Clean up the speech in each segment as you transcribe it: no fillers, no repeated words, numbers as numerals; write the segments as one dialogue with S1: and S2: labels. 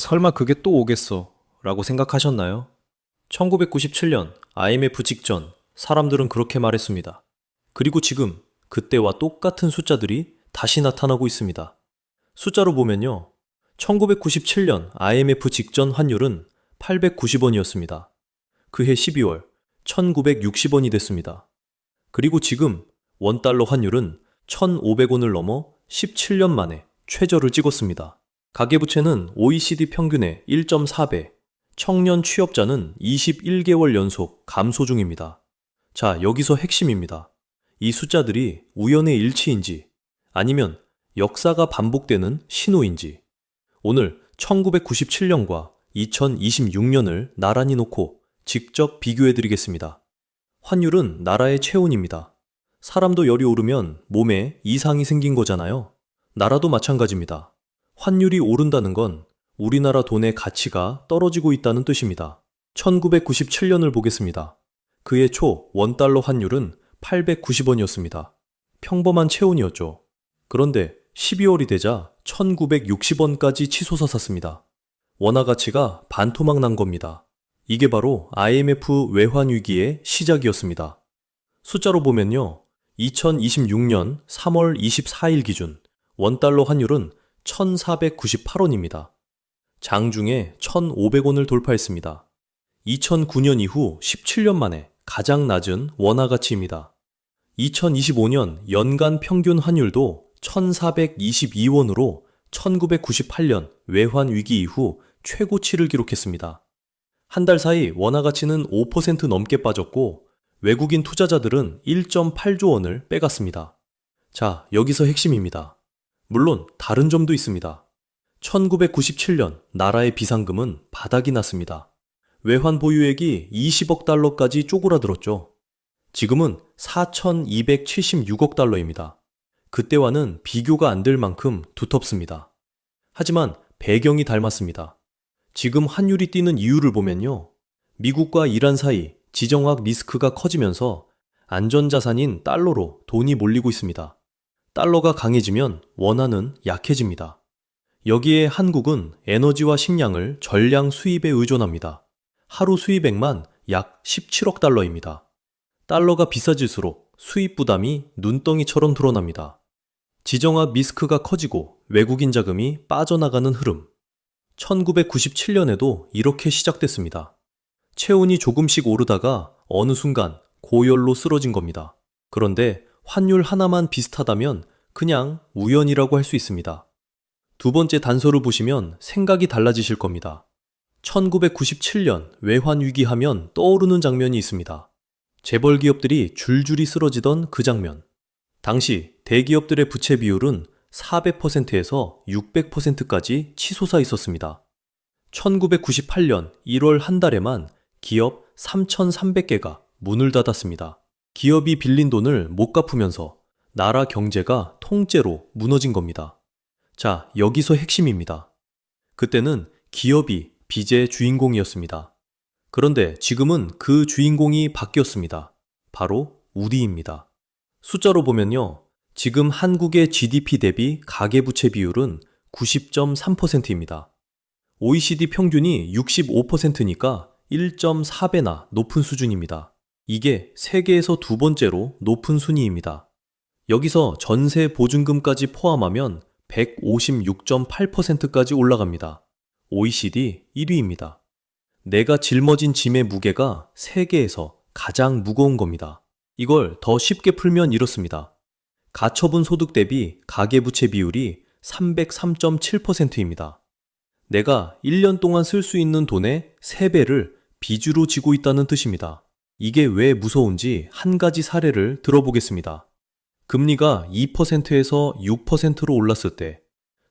S1: 설마 그게 또 오겠어 라고 생각하셨나요? 1997년 IMF 직전 사람들은 그렇게 말했습니다. 그리고 지금 그때와 똑같은 숫자들이 다시 나타나고 있습니다. 숫자로 보면요. 1997년 IMF 직전 환율은 890원이었습니다. 그해 12월 1960원이 됐습니다. 그리고 지금 원달러 환율은 1,500원을 넘어 17년 만에 최저를 찍었습니다. 가계부채는 OECD 평균의 1.4배, 청년 취업자는 21개월 연속 감소 중입니다. 자, 여기서 핵심입니다. 이 숫자들이 우연의 일치인지 아니면 역사가 반복되는 신호인지 오늘 1997년과 2026년을 나란히 놓고 직접 비교해 드리겠습니다. 환율은 나라의 체온입니다. 사람도 열이 오르면 몸에 이상이 생긴 거잖아요. 나라도 마찬가지입니다. 환율이 오른다는 건 우리나라 돈의 가치가 떨어지고 있다는 뜻입니다. 1997년을 보겠습니다. 그해 초 원달러 환율은 890원이었습니다. 평범한 체온이었죠. 그런데 12월이 되자 1960원까지 치솟아 샀습니다. 원화 가치가 반토막 난 겁니다. 이게 바로 IMF 외환 위기의 시작이었습니다. 숫자로 보면요. 2026년 3월 24일 기준 원달러 환율은 1,498원입니다. 장중에 1,500원을 돌파했습니다. 2009년 이후 17년 만에 가장 낮은 원화 가치입니다. 2025년 연간 평균 환율도 1,422원으로 1998년 외환 위기 이후 최고치를 기록했습니다. 한 달 사이 원화 가치는 5% 넘게 빠졌고 외국인 투자자들은 1.8조 원을 빼갔습니다. 자, 여기서 핵심입니다. 물론 다른 점도 있습니다. 1997년 나라의 비상금은 바닥이 났습니다. 외환 보유액이 20억 달러까지 쪼그라들었죠. 지금은 4,276억 달러입니다. 그때와는 비교가 안 될 만큼 두텁습니다. 하지만 배경이 닮았습니다. 지금 환율이 뛰는 이유를 보면요. 미국과 이란 사이 지정학 리스크가 커지면서 안전자산인 달러로 돈이 몰리고 있습니다. 달러가 강해지면 원화는 약해집니다. 여기에 한국은 에너지와 식량을 전량 수입에 의존합니다. 하루 수입액만 약 17억 달러입니다. 달러가 비싸질수록 수입 부담이 눈덩이처럼 드러납니다. 지정학 리스크가 커지고 외국인 자금이 빠져나가는 흐름. 1997년에도 이렇게 시작됐습니다. 체온이 조금씩 오르다가 어느 순간 고열로 쓰러진 겁니다. 그런데 환율 하나만 비슷하다면 그냥 우연이라고 할 수 있습니다. 두 번째 단서를 보시면 생각이 달라지실 겁니다. 1997년 외환 위기 하면 떠오르는 장면이 있습니다. 재벌 기업들이 줄줄이 쓰러지던 그 장면. 당시 대기업들의 부채 비율은 400%에서 600%까지 치솟아 있었습니다. 1998년 1월 한 달에만 기업 3,300개가 문을 닫았습니다. 기업이 빌린 돈을 못 갚으면서 나라 경제가 통째로 무너진 겁니다. 자, 여기서 핵심입니다. 그때는 기업이 빚의 주인공이었습니다. 그런데 지금은 그 주인공이 바뀌었습니다. 바로 우리입니다. 숫자로 보면요. 지금 한국의 GDP 대비 가계부채 비율은 90.3%입니다. OECD 평균이 65%니까 1.4배나 높은 수준입니다. 이게 세계에서 두 번째로 높은 순위입니다. 여기서 전세 보증금까지 포함하면 156.8%까지 올라갑니다. OECD 1위입니다. 내가 짊어진 짐의 무게가 세계에서 가장 무거운 겁니다. 이걸 더 쉽게 풀면 이렇습니다. 가처분 소득 대비 가계부채 비율이 303.7%입니다. 내가 1년 동안 쓸 수 있는 돈의 3배를 빚으로 지고 있다는 뜻입니다. 이게 왜 무서운지 한 가지 사례를 들어보겠습니다. 금리가 2%에서 6%로 올랐을 때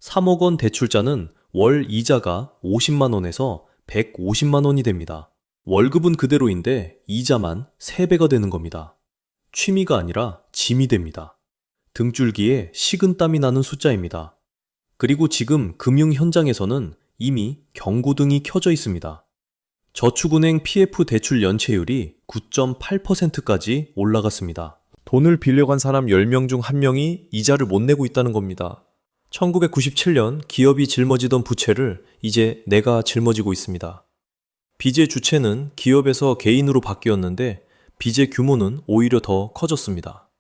S1: 3억 원 대출자는 월 이자가 50만 원에서 150만 원이 됩니다. 월급은 그대로인데 이자만 3배가 되는 겁니다. 취미가 아니라 짐이 됩니다. 등줄기에 식은땀이 나는 숫자입니다. 그리고 지금 금융 현장에서는 이미 경고등이 켜져 있습니다. 저축은행 PF 대출 연체율이 9.8%까지 올라갔습니다.
S2: 돈을 빌려간 사람 10명 중 1명이 이자를 못 내고 있다는 겁니다.
S1: 1997년 기업이 짊어지던 부채를 이제 내가 짊어지고 있습니다. 빚의 주체는 기업에서 개인으로 바뀌었는데 빚의 규모는 오히려 더 커졌습니다.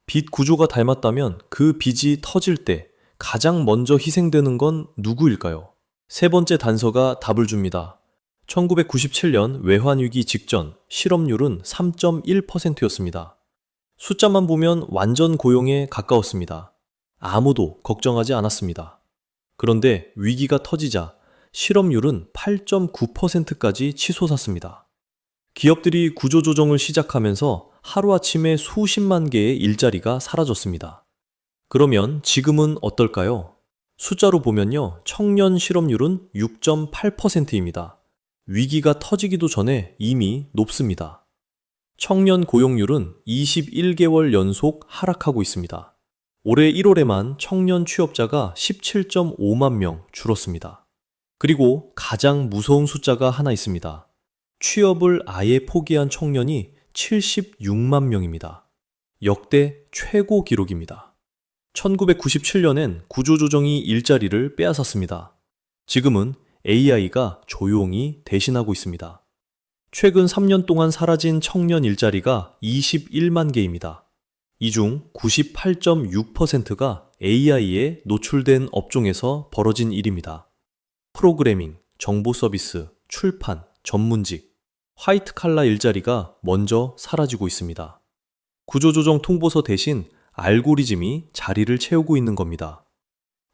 S1: 빚 구조가 닮았다면 그 빚이 터질 때 가장 먼저 희생되는 건 누구일까요? 세 번째 단서가 답을 줍니다. 1997년 외환위기 직전 실업률은 3.1%였습니다. 숫자만 보면 완전 고용에 가까웠습니다. 아무도 걱정하지 않았습니다. 그런데 위기가 터지자 실업률은 8.9%까지 치솟았습니다. 기업들이 구조조정을 시작하면서 하루아침에 수십만 개의 일자리가 사라졌습니다. 그러면 지금은 어떨까요? 숫자로 보면요, 청년 실업률은 6.8%입니다. 위기가 터지기도 전에 이미 높습니다. 청년 고용률은 21개월 연속 하락하고 있습니다. 올해 1월에만 청년 취업자가 17.5만 명 줄었습니다. 그리고 가장 무서운 숫자가 하나 있습니다. 취업을 아예 포기한 청년이 76만 명입니다. 역대 최고 기록입니다. 1997년엔 구조조정이 일자리를 빼앗았습니다. 지금은 AI가 조용히 대신하고 있습니다. 최근 3년 동안 사라진 청년 일자리가 21만 개입니다. 이 중 98.6%가 AI에 노출된 업종에서 벌어진 일입니다. 프로그래밍, 정보 서비스, 출판, 전문직, 화이트 칼라 일자리가 먼저 사라지고 있습니다. 구조조정 통보서 대신 알고리즘이 자리를 채우고 있는 겁니다.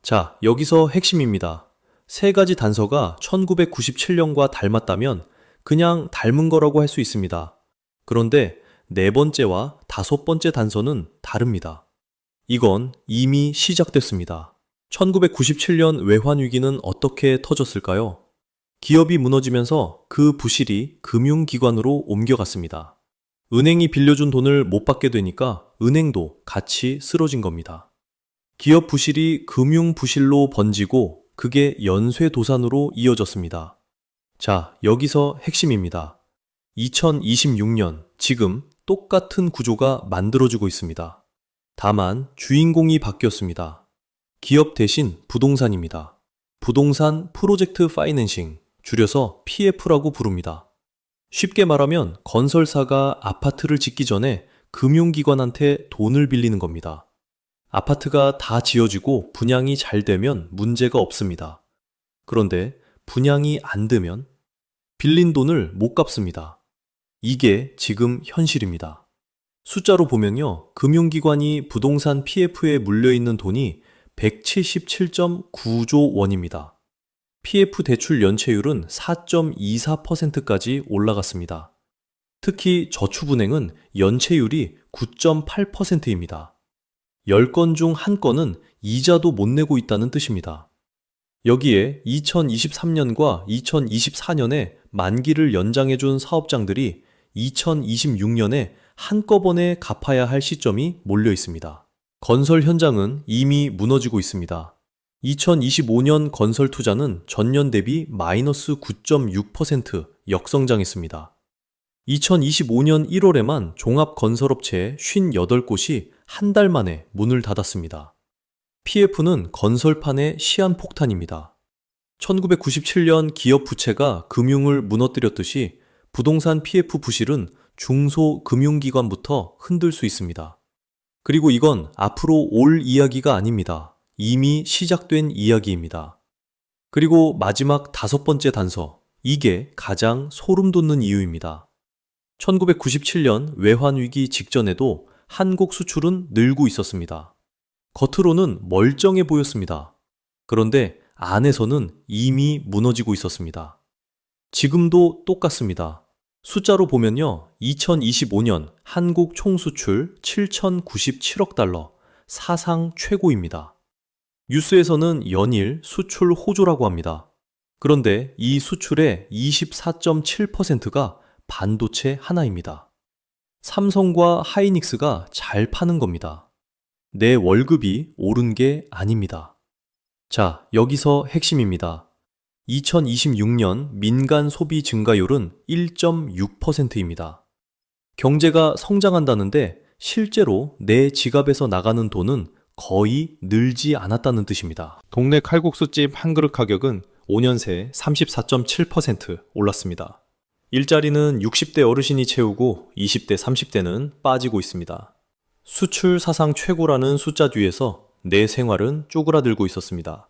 S1: 자, 여기서 핵심입니다. 세 가지 단서가 1997년과 닮았다면 그냥 닮은 거라고 할 수 있습니다. 그런데 네 번째와 다섯 번째 단서는 다릅니다. 이건 이미 시작됐습니다. 1997년 외환위기는 어떻게 터졌을까요? 기업이 무너지면서 그 부실이 금융기관으로 옮겨갔습니다. 은행이 빌려준 돈을 못 받게 되니까 은행도 같이 쓰러진 겁니다. 기업 부실이 금융 부실로 번지고 그게 연쇄도산으로 이어졌습니다. 자, 여기서 핵심입니다. 2026년 지금 똑같은 구조가 만들어지고 있습니다. 다만 주인공이 바뀌었습니다. 기업 대신 부동산입니다. 부동산 프로젝트 파이낸싱, 줄여서 PF라고 부릅니다. 쉽게 말하면 건설사가 아파트를 짓기 전에 금융기관한테 돈을 빌리는 겁니다. 아파트가 다 지어지고 분양이 잘 되면 문제가 없습니다. 그런데 분양이 안 되면 빌린 돈을 못 갚습니다. 이게 지금 현실입니다. 숫자로 보면요, 금융기관이 부동산 PF에 물려있는 돈이 177.9조 원입니다. PF 대출 연체율은 4.24%까지 올라갔습니다. 특히 저축은행은 연체율이 9.8%입니다. 10건 중 1건은 이자도 못 내고 있다는 뜻입니다. 여기에 2023년과 2024년에 만기를 연장해준 사업장들이 2026년에 한꺼번에 갚아야 할 시점이 몰려 있습니다. 건설 현장은 이미 무너지고 있습니다. 2025년 건설 투자는 전년 대비 마이너스 9.6% 역성장했습니다. 2025년 1월에만 종합건설업체 58곳이 한 달 만에 문을 닫았습니다. PF는 건설판의 시한폭탄입니다. 1997년 기업 부채가 금융을 무너뜨렸듯이 부동산 PF 부실은 중소금융기관부터 흔들 수 있습니다. 그리고 이건 앞으로 올 이야기가 아닙니다. 이미 시작된 이야기입니다. 그리고 마지막 다섯 번째 단서, 이게 가장 소름 돋는 이유입니다. 1997년 외환위기 직전에도 한국 수출은 늘고 있었습니다. 겉으로는 멀쩡해 보였습니다. 그런데 안에서는 이미 무너지고 있었습니다. 지금도 똑같습니다. 숫자로 보면요, 2025년 한국 총수출 7,097억 달러, 사상 최고입니다. 뉴스에서는 연일 수출 호조라고 합니다. 그런데 이 수출의 24.7%가 반도체 하나입니다. 삼성과 하이닉스가 잘 파는 겁니다. 내 월급이 오른 게 아닙니다. 자, 여기서 핵심입니다. 2026년 민간 소비 증가율은 1.6%입니다. 경제가 성장한다는데 실제로 내 지갑에서 나가는 돈은 거의 늘지 않았다는 뜻입니다. 동네 칼국수집 한 그릇 가격은 5년 새 34.7% 올랐습니다. 일자리는 60대 어르신이 채우고 20대, 30대는 빠지고 있습니다. 수출 사상 최고라는 숫자 뒤에서 내 생활은 쪼그라들고 있었습니다.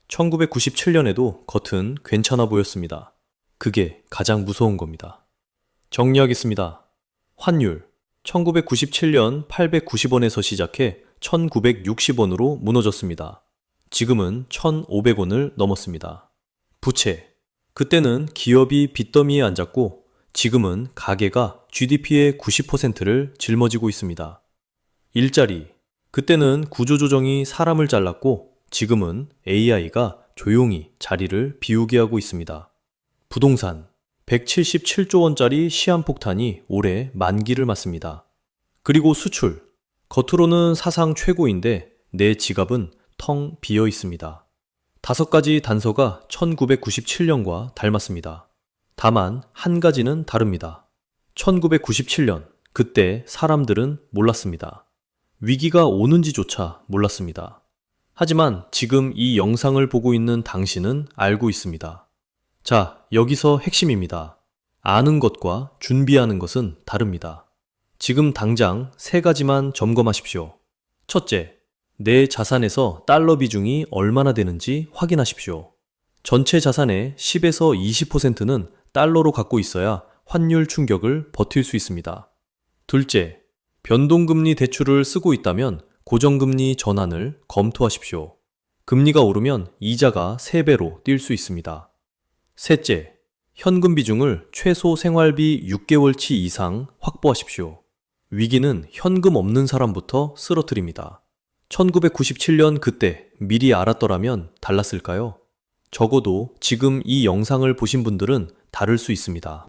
S1: 1997년에도 겉은 괜찮아 보였습니다. 그게 가장 무서운 겁니다. 정리하겠습니다. 환율 1997년 890원에서 시작해 1960원으로 무너졌습니다. 지금은 1,500원을 넘었습니다. 부채 그때는 기업이 빚더미에 앉았고 지금은 가계가 GDP의 90%를 짊어지고 있습니다. 일자리 그때는 구조조정이 사람을 잘랐고 지금은 AI가 조용히 자리를 비우게 하고 있습니다. 부동산 177조 원짜리 시한폭탄이 올해 만기를 맞습니다. 그리고 수출 겉으로는 사상 최고인데 내 지갑은 텅 비어 있습니다. 5가지 단서가 1997년과 닮았습니다. 다만 한 가지는 다릅니다. 1997년 그때 사람들은 몰랐습니다. 위기가 오는지조차 몰랐습니다. 하지만 지금 이 영상을 보고 있는 당신은 알고 있습니다. 자, 여기서 핵심입니다. 아는 것과 준비하는 것은 다릅니다. 지금 당장 3가지만 점검하십시오. 첫째, 내 자산에서 달러 비중이 얼마나 되는지 확인하십시오. 전체 자산의 10에서 20%는 달러로 갖고 있어야 환율 충격을 버틸 수 있습니다. 둘째, 변동금리 대출을 쓰고 있다면 고정금리 전환을 검토하십시오. 금리가 오르면 이자가 3배로 뛸 수 있습니다. 셋째, 현금 비중을 최소 생활비 6개월치 이상 확보하십시오. 위기는 현금 없는 사람부터 쓰러뜨립니다. 1997년 그때 미리 알았더라면 달랐을까요? 적어도 지금 이 영상을 보신 분들은 다를 수 있습니다.